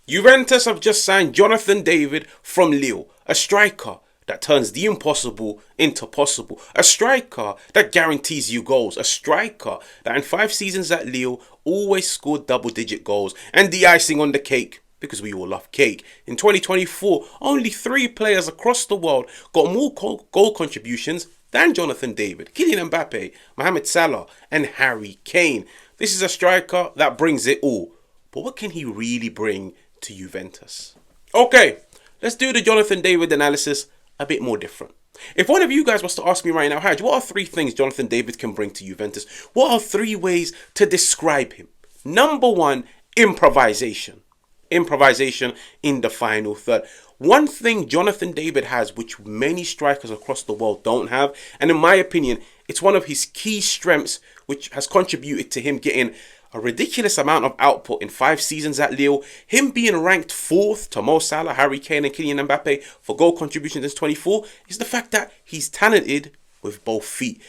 Juventus have just signed Jonathan David from Lille, a striker that turns the impossible into possible, a striker that guarantees you goals, a striker that in 5 seasons at Lille always scored double-digit goals, and the icing on the cake, because we all love cake. In 2024, only 3 players across the world got more goal contributions than Jonathan David: Kylian Mbappe, Mohamed Salah, and Harry Kane. This is a striker that brings it all. But what can he really bring to Juventus? Okay, let's do the Jonathan David analysis a bit more different. If one of you guys was to ask me right now, Haj, what are 3 things Jonathan David can bring to Juventus? What are 3 ways to describe him? Number 1, improvisation. Improvisation in the final third. One thing Jonathan David has, which many strikers across the world don't have, and in my opinion, it's one of his key strengths, which has contributed to him getting a ridiculous amount of output in 5 seasons at Lille, him being ranked 4th to Mo Salah, Harry Kane and Kylian Mbappe for goal contributions in 24, is the fact that he's talented with both feet.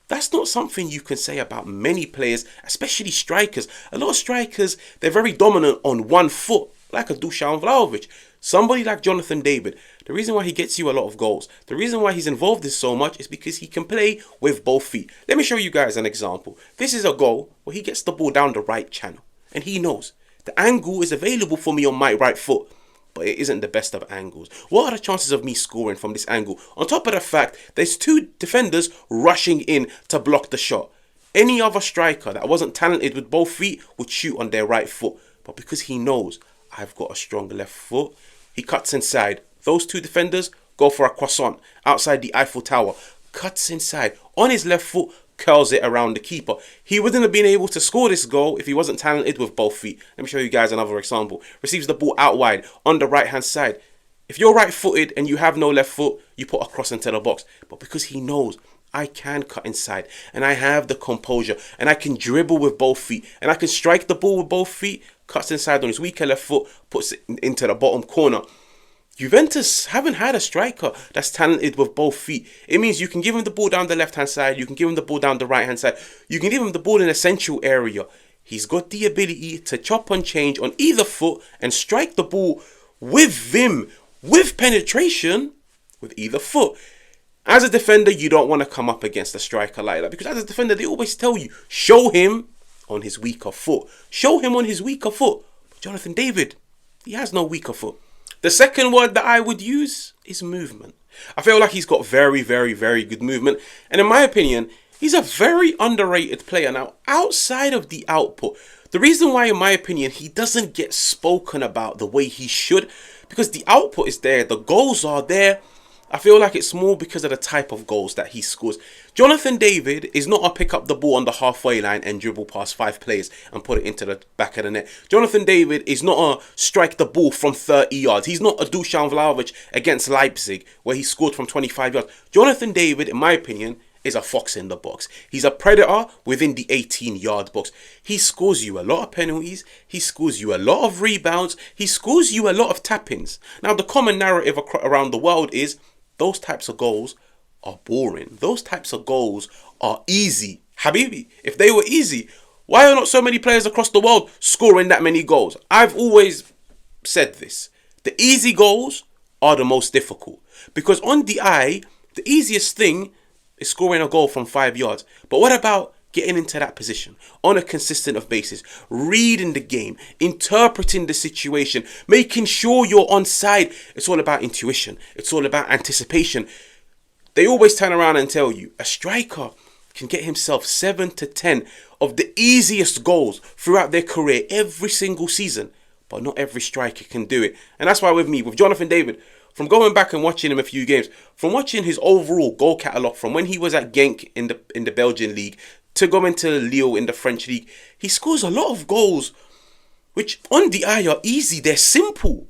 That's not something you can say about many players, especially strikers. A lot of strikers, they're very dominant on one foot, like a Dusan Vlahovic. Somebody like Jonathan David, the reason why he gets you a lot of goals, the reason why he's involved in so much is because he can play with both feet. Let me show you guys an example. This is a goal where he gets the ball down the right channel, and he knows the angle is available for me on my right foot, but it isn't the best of angles. What are the chances of me scoring from this angle? On top of the fact, there's 2 defenders rushing in to block the shot. Any other striker that wasn't talented with both feet would shoot on their right foot, but because he knows I've got a strong left foot, he cuts inside. Those 2 defenders go for a croissant outside the Eiffel Tower. Cuts inside. On his left foot, curls it around the keeper. He wouldn't have been able to score this goal if he wasn't talented with both feet. Let me show you guys another example. Receives the ball out wide on the right hand side. If you're right footed and you have no left foot, you put a cross into the box. But because he knows I can cut inside and I have the composure and I can dribble with both feet and I can strike the ball with both feet, cuts inside on his weaker left foot, puts it into the bottom corner. Juventus haven't had a striker that's talented with both feet. It means you can give him the ball down the left-hand side, you can give him the ball down the right-hand side, you can give him the ball in a central area. He's got the ability to chop and change on either foot and strike the ball with vim, with penetration, with either foot. As a defender, you don't want to come up against a striker like that, because as a defender, they always tell you, show him on his weaker foot. Show him on his weaker foot. But Jonathan David, he has no weaker foot. The second word that I would use is movement. I feel like he's got very, very, very good movement. And in my opinion, he's a very underrated player. Now, outside of the output, the reason why, in my opinion, he doesn't get spoken about the way he should, because the output is there, the goals are there. I feel like it's more because of the type of goals that he scores. Jonathan David is not a pick up the ball on the halfway line and dribble past 5 players and put it into the back of the net. Jonathan David is not a strike the ball from 30 yards. He's not a Dusan Vlahovic against Leipzig where he scored from 25 yards. Jonathan David, in my opinion, is a fox in the box. He's a predator within the 18-yard box. He scores you a lot of penalties. He scores you a lot of rebounds. He scores you a lot of tap-ins. Now, the common narrative around the world is those types of goals are boring. Those types of goals are easy. Habibi, if they were easy, why are not so many players across the world scoring that many goals? I've always said this. The easy goals are the most difficult. Because on the eye, the easiest thing is scoring a goal from 5 yards. But what about getting into that position on a consistent basis, reading the game, interpreting the situation, making sure you're on side? It's all about intuition. It's all about anticipation. They always turn around and tell you a striker can get himself 7 to 10 of the easiest goals throughout their career every single season. But not every striker can do it. And that's why with me, with Jonathan David, from going back and watching him a few games, from watching his overall goal catalogue, from when he was at Genk in the Belgian league to going to Lille in the French league, he scores a lot of goals which on the eye are easy, they're simple,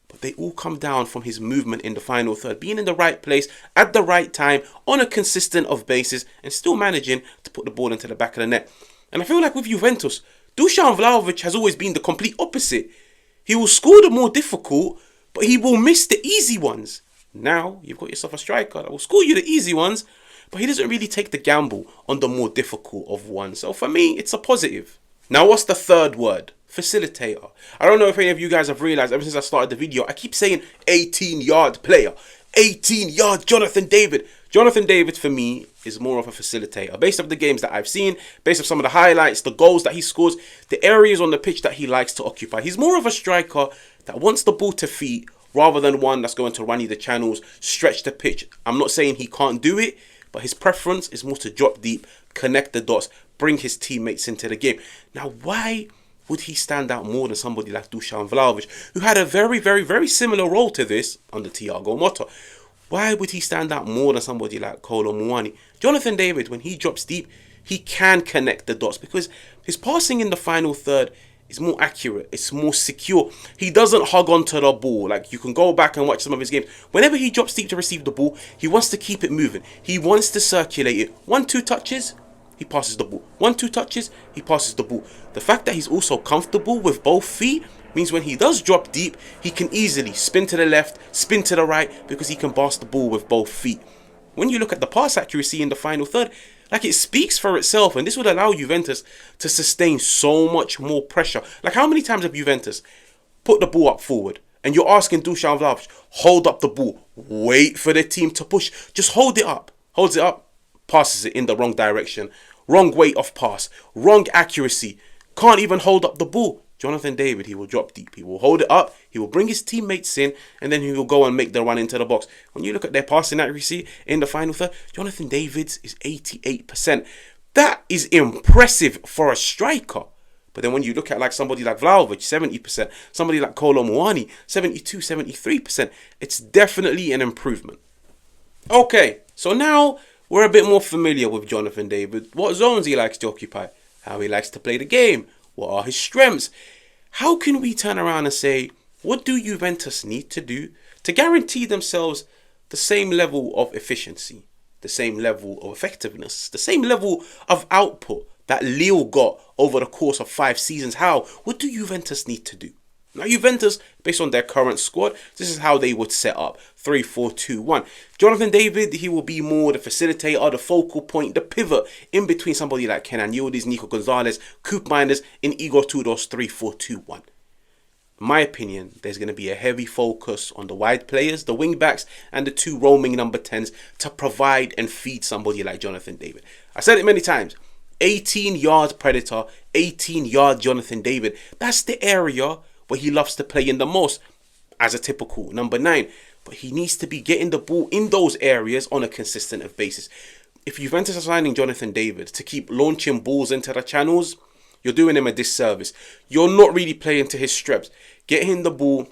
but they all come down from his movement in the final third, being in the right place at the right time on a consistent basis and still managing to put the ball into the back of the net. And I feel like with Juventus, Dusan Vlahovic has always been the complete opposite. He will score the more difficult, but he will miss the easy ones. Now, you've got yourself a striker that will score you the easy ones, but he doesn't really take the gamble on the more difficult of ones. So for me, it's a positive. Now, what's the third word? facilitator. I don't know if any of you guys have realized, ever since I started the video, I keep saying 18-yard player. 18-yard Jonathan David. Jonathan David, for me, is more of a facilitator. Based off the games that I've seen, based off some of the highlights, the goals that he scores, the areas on the pitch that he likes to occupy. He's more of a striker that wants the ball to feet rather than one that's going to run you the channels, stretch the pitch. I'm not saying he can't do it, but his preference is more to drop deep, connect the dots, bring his teammates into the game. Now, why would he stand out more than somebody like Dusan Vlahovic, who had a very, very, very similar role to this under Thiago Motta? Why would he stand out more than somebody like Kolo Muani? Jonathan David, when he drops deep, he can connect the dots because his passing in the final third is more accurate. It's more secure. He doesn't hug onto the ball. Like, you can go back and watch some of his games. Whenever he drops deep to receive the ball, he wants to keep it moving. He wants to circulate it. 1-2 touches, he passes the ball. 1-2 touches, he passes the ball. The fact that he's also comfortable with both feet means when he does drop deep, he can easily spin to the left, spin to the right, because he can pass the ball with both feet. When you look at the pass accuracy in the final third, like, it speaks for itself, and this would allow Juventus to sustain so much more pressure. Like, how many times have Juventus put the ball up forward and you're asking Dusan Vlahovic, hold up the ball, wait for the team to push, just hold it up, holds it up, passes it in the wrong direction, wrong weight of pass, wrong accuracy, can't even hold up the ball. Jonathan David, he will drop deep, he will hold it up, he will bring his teammates in, and then he will go and make the run into the box. When you look at their passing accuracy in the final third, Jonathan David's is 88%. That is impressive for a striker. But then when you look at like somebody like Vlahovic, 70%, somebody like Kolo Muani, 72, 73%, it's definitely an improvement. Okay, so now we're a bit more familiar with Jonathan David, what zones he likes to occupy, how he likes to play the game, what are his strengths. How can we turn around and say, what do Juventus need to do to guarantee themselves the same level of efficiency, the same level of effectiveness, the same level of output that Lille got over the course of 5 seasons? What do Juventus need to do? Now, Juventus, based on their current squad, this is how they would set up. 3-4-2-1. Jonathan David, he will be more the facilitator, the focal point, the pivot in between somebody like Kenan Yildiz, Nico Gonzalez, Coop Miners in Igor Tudor's 3-4-2-1. In my opinion, there's going to be a heavy focus on the wide players, the wing backs, and the 2 roaming number 10s to provide and feed somebody like Jonathan David. I said it many times. 18-yard predator, 18-yard Jonathan David. That's the area where he loves to play in the most as a typical number 9. But he needs to be getting the ball in those areas on a consistent basis. If Juventus are signing Jonathan David to keep launching balls into the channels, you're doing him a disservice. You're not really playing to his strengths. Get him the ball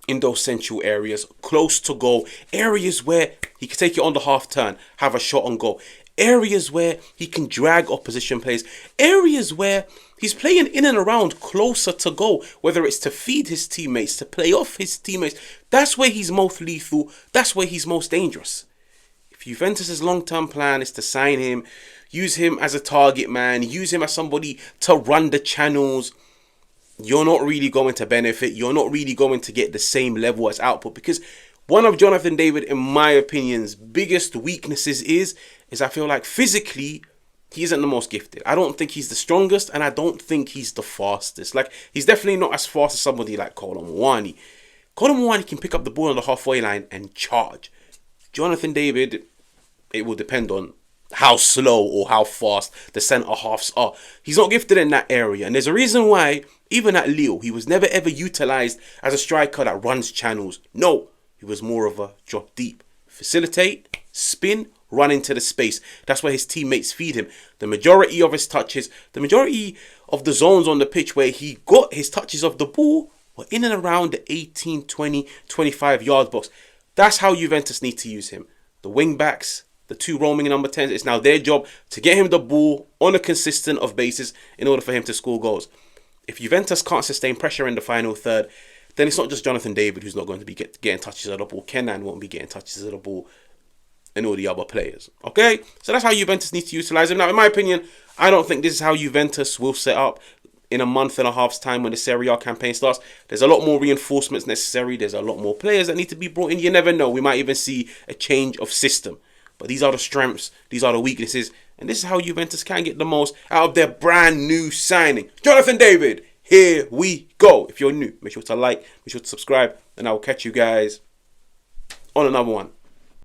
in those central areas, close to goal, areas where he can take it on the half turn, have a shot on goal, areas where he can drag opposition players, areas where he's playing in and around closer to goal, whether it's to feed his teammates, to play off his teammates. That's where he's most lethal. That's where he's most dangerous. If Juventus' long-term plan is to sign him, use him as a target man, use him as somebody to run the channels, you're not really going to benefit. You're not really going to get the same level as output, because one of Jonathan David, in my opinion's biggest weaknesses is I feel like physically he isn't the most gifted. I don't think he's the strongest, and I don't think he's the fastest. Like, he's definitely not as fast as somebody like Kolo Muani. Kolo Muani can pick up the ball on the halfway line and charge. Jonathan David, it will depend on how slow or how fast the centre halves are. He's not gifted in that area, and there's a reason why, even at Lille, he was never ever utilised as a striker that runs channels. No, he was more of a drop deep, facilitate, spin, run into the space. That's where his teammates feed him. The majority of his touches, the majority of the zones on the pitch where he got his touches of the ball were in and around the 18, 20, 25 yard box. That's how Juventus need to use him. The wing backs, the 2 roaming number 10s, it's now their job to get him the ball on a consistent of basis in order for him to score goals. If Juventus can't sustain pressure in the final third, then it's not just Jonathan David who's not going to be getting touches of the ball. Kenan won't be getting touches of the ball, and all the other players. Okay? So that's how Juventus needs to utilise him. Now, in my opinion, I don't think this is how Juventus will set up in a month and a half's time when the Serie A campaign starts. There's a lot more reinforcements necessary. There's a lot more players that need to be brought in. You never know. We might even see a change of system. But these are the strengths. These are the weaknesses. And this is how Juventus can get the most out of their brand new signing. Jonathan David, here we go. If you're new, make sure to like, make sure to subscribe, and I will catch you guys on another one.